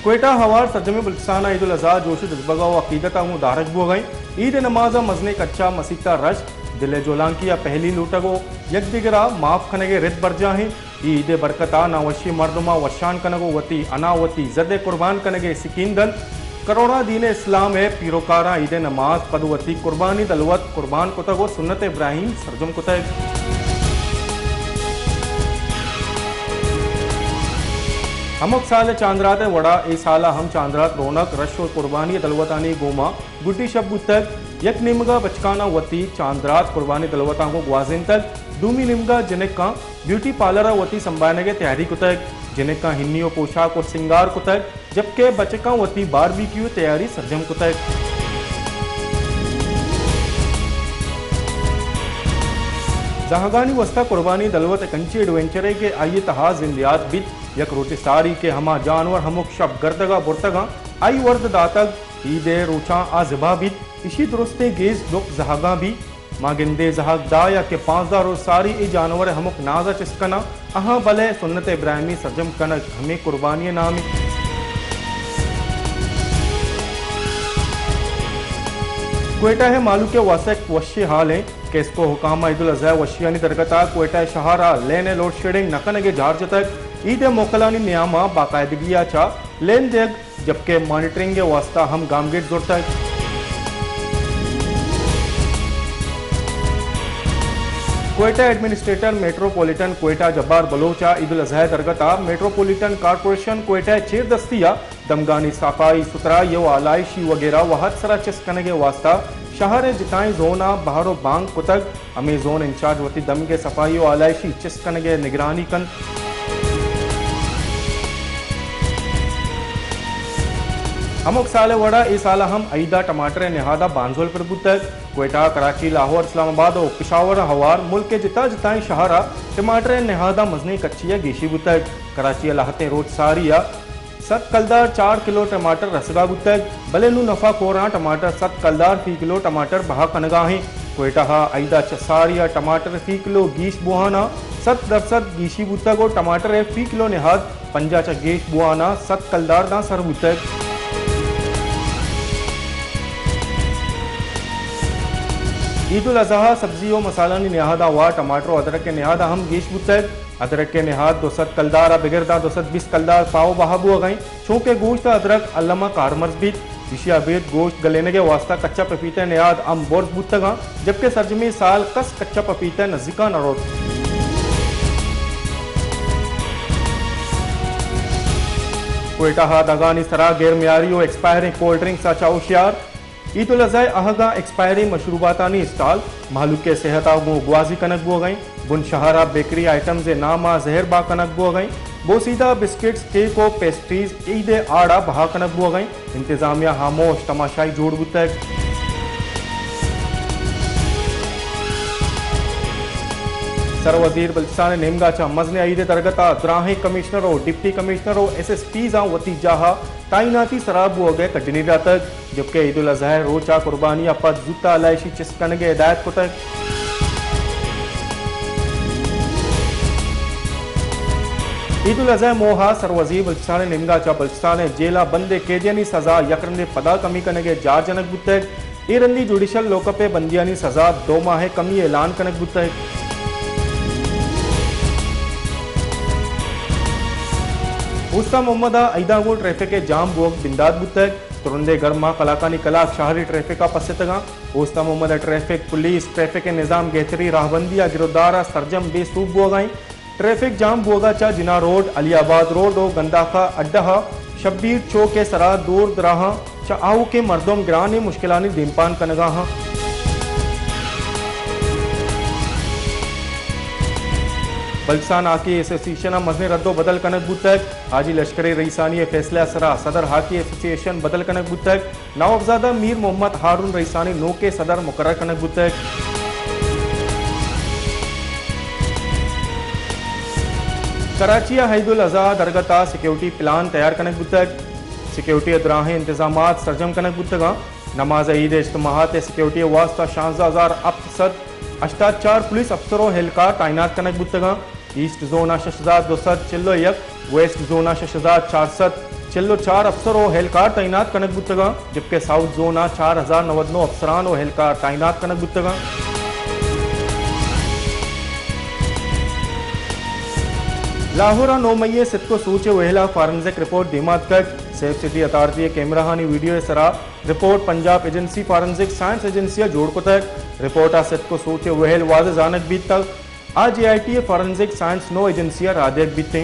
क्वेटा हवार सरजमी बल्साना ईद उल अज़हा जोश जज्बगा व अकीदत मुदारक बो गई ईद नमाज मजने कच्चा मसीता रश दिले जोलांकिया पहली लूटगो यक दिगरा माफ खनगे रित बरजा है ईद बरकता नावशी मर्दमा वशान कनगो वती अनावती जद कुर्बान कनगे सिकींदन करोड़ा दीन इस्लाम है पीरोकारा ईद नमाज पदवती कुर्बानी दलवत कुर्बान कुतगो सुन्नत इब्राहिम सरजम कुतग हमक साल चांद्रात वड़ा ए साला हम चांद्रात रौनक रश और कुर्बानी दलवतानी गोमा गुड्डी शब तक यक निमगा बचकाना वती चांद्रात कुर्बानी दलवता को ग्वाजिन तक दूमी निमगा जिनेका ब्यूटी पार्लर वती संभालने के तैयारी कुतक जिनेका हिन्नियो पोशाक और सिंगार कुतक जबकि बचका वती बारबेक्यू तैयारी सरजम कुतक जहागानी वस्ता कुर्बानी दलवत कंची एडवेंचर के आइए तहा जिंदियात बित यक रोटी सारी के हमा जानवर हमुक शब गर्दगा बुरतगा आई वर्द दातक ईदे रोचा आ जिबा बित इसी दुरुस्ते गेज लुक जहागा भी मागिंदे जहाग दाया के 5,000 रोज सारी ए जानवर हमुक नाजा चिस्कना अहा भले सुन्नत इब्राहिमी सरजम कनक हमें कुर्बानी नामी क्वेटा है मालू के वासक वशी हाल है कि इसको हुकामा ईद उल अज़हा वशियानी दरगता क्वेटा शहरा लेने लोड शेडिंग नकनगे झार्ज तक ईद मोकलानी नियामा बाकायदगिया चा लेन देग जबकि मॉनिटरिंग के वास्ता हम गामगेट जोड़ तक क्वेटा एडमिनिस्ट्रेटर मेट्रोपॉलिटन क्वेटा जब्बार बलोचा ईद उल अज़हा दरगता मेट्रोपॉलिटन कारपोरेशन क्वेटा चेर दस्तिया दमगानी सफाई सुथरा यो आलाइशी वगैरह वहत सरा चिस्कने के वास्ता शहर जिताई जोना बहारो बांग कुतक अमी जोन इंचार्ज वती दम के सफाई व आलाइशी चिस्कने के निगरानी कन हमक साल वड़ा ए साल हम ईदा टमाटर निहादा बांझोल पर बुतक क्वेटा कराची लाहौर इस्लामाबाद और पिशावर हवार मुल्क के जिता जिताई शहरा टमाटर निहादा मजनी कच्चिया गेशी बुतक कराची लाहते रोज सारिया सत कलदार 4 किलो टमाटर रसगा बुतक भले नु नफा कोरा टमाटर सत कलदार फी किलो टमाटर बहा कनगा है क्वेटा हा ईदा चसारिया टमाटर फी किलो गीश बुहाना 7% गीशी बुतक और टमाटर है फी किलो निहाद 50 गेश बुहाना 7 कलदार ना सर बुतक ईद उल अज़हा सब्जी और मसाला निहादा हुआ टमाटर अदरक के निहादा हम गेश बुतक अदरक के निहाद 200 कलदार बिगरदा 220 कलदार पाव बहाबू गई छोके गोश्त अदरक अल्लमा कारमर्ज बीत विशिया बेद गोश्त गलेने के वास्ता कच्चा पपीता निहाद अम बोर्स बुतगा जबकि सरजमी साल कस कच्चा पपीता नजिका नरोद क्वेटा हा दगानी सरा गैर मियारी और एक्सपायरिंग कोल्ड ड्रिंक साचा होशियार ईद उल अज़हा अहगा एक्सपायरी मशरूबातानी स्टॉल मालूक के सेहता गो ग्वाजी कनक बो गई बुन शहरा बेकरी आइटम्स नामा जहर बा कनक बो गई बोसीदा बिस्किट्स केक और पेस्ट्रीज ईद आड़ा बहा कनक बो गई इंतजामिया खामोश तमाशाई जोड़ बुतक सर वजीर बल्चिस्तान नेमगा चा मजने ईद दरगता द्राहे कमिश्नर और डिप्टी कमिश्नर और SSP वती जाहा ताइनाती शराब हो गए कटनी तक जबकि ईद उल अज़हा रोचा कुर्बानी अपद जूता अलाइशी चिस्कन के हिदायत को तक ईद उल अज़हा मोहा सर वजीर बल्चिस्तान नेमगा चा बल्चिस्तान जेला बंदे कैदियानी सजा यकरंदे पदा कमी कने के जार जनक बुतक ईरंदी जुडिशल लोकपे बंदियानी सजा 2 माह कमी ऐलान कनक बुतक उस्ता मोहम्मद ईदागो ट्रैफिक के जाम बोग बिंदाद बुतक तुरंदे गर्मा कलाकानी कलाक शहरी ट्रैफिक का पसतगा उस्ता मोहम्मद ट्रैफिक पुलिस ट्रैफिक के निज़ाम गेहतरी राहबंदिया गिरफ्तारा सरजम बेसूब बोगाई ट्रैफिक जाम बोगा चा जिना रोड अलीआबाद रोड और गंदाखा अड्डा शब्बीर चौक के सरा दूर दराहा चा आऊ के मर्दोम ग्रानी मुश्किलानी दिनपान कनगा बल्चिस्तान हाकी एसोसिएशन मजने रद्दो बदल कनक बुतक हाजी लश्करी रईसानी फैसला सरा सदर हाकी एसोसिएशन बदल कनक बुतक नवाबजादा मीर मोहम्मद हारून रईसानी नो के सदर मुकर्रर कनक बुतक कराची ईद उल अज़हा दरगता सिक्योरिटी प्लान तैयार कनक बुतक सिक्योरिटी दराहे इंतजाम सरजम कनक बुतगा नमाज ईद इज्तमात सिक्योरिटी वास्ता 16,884 पुलिस अफसरों हेलकार तैनात कनक बुतगा ईस्ट जोना 6,201 वेस्ट जोना 6,400 चिल्लो 4 अफसर और एहलकार तैनात कनक बुतगा, जबकि साउथ जोन 4099 अफसरान और एहलकार तैनात कनक बुतगा। लाहौर 9 मई सितको सूचे वहला फॉरेंसिक रिपोर्ट दिमाग कट सेफ सिटी अथॉरिटी कैमरा हानी वीडियो सरा report Punjab agency forensic science एजेंसिया जोड़ को तक रिपोर्ट सितको सूचे वहल वाज जानक बीत तक आज AIT फॉरेंसिक साइंस नो एजेंसिया राधेक बीते।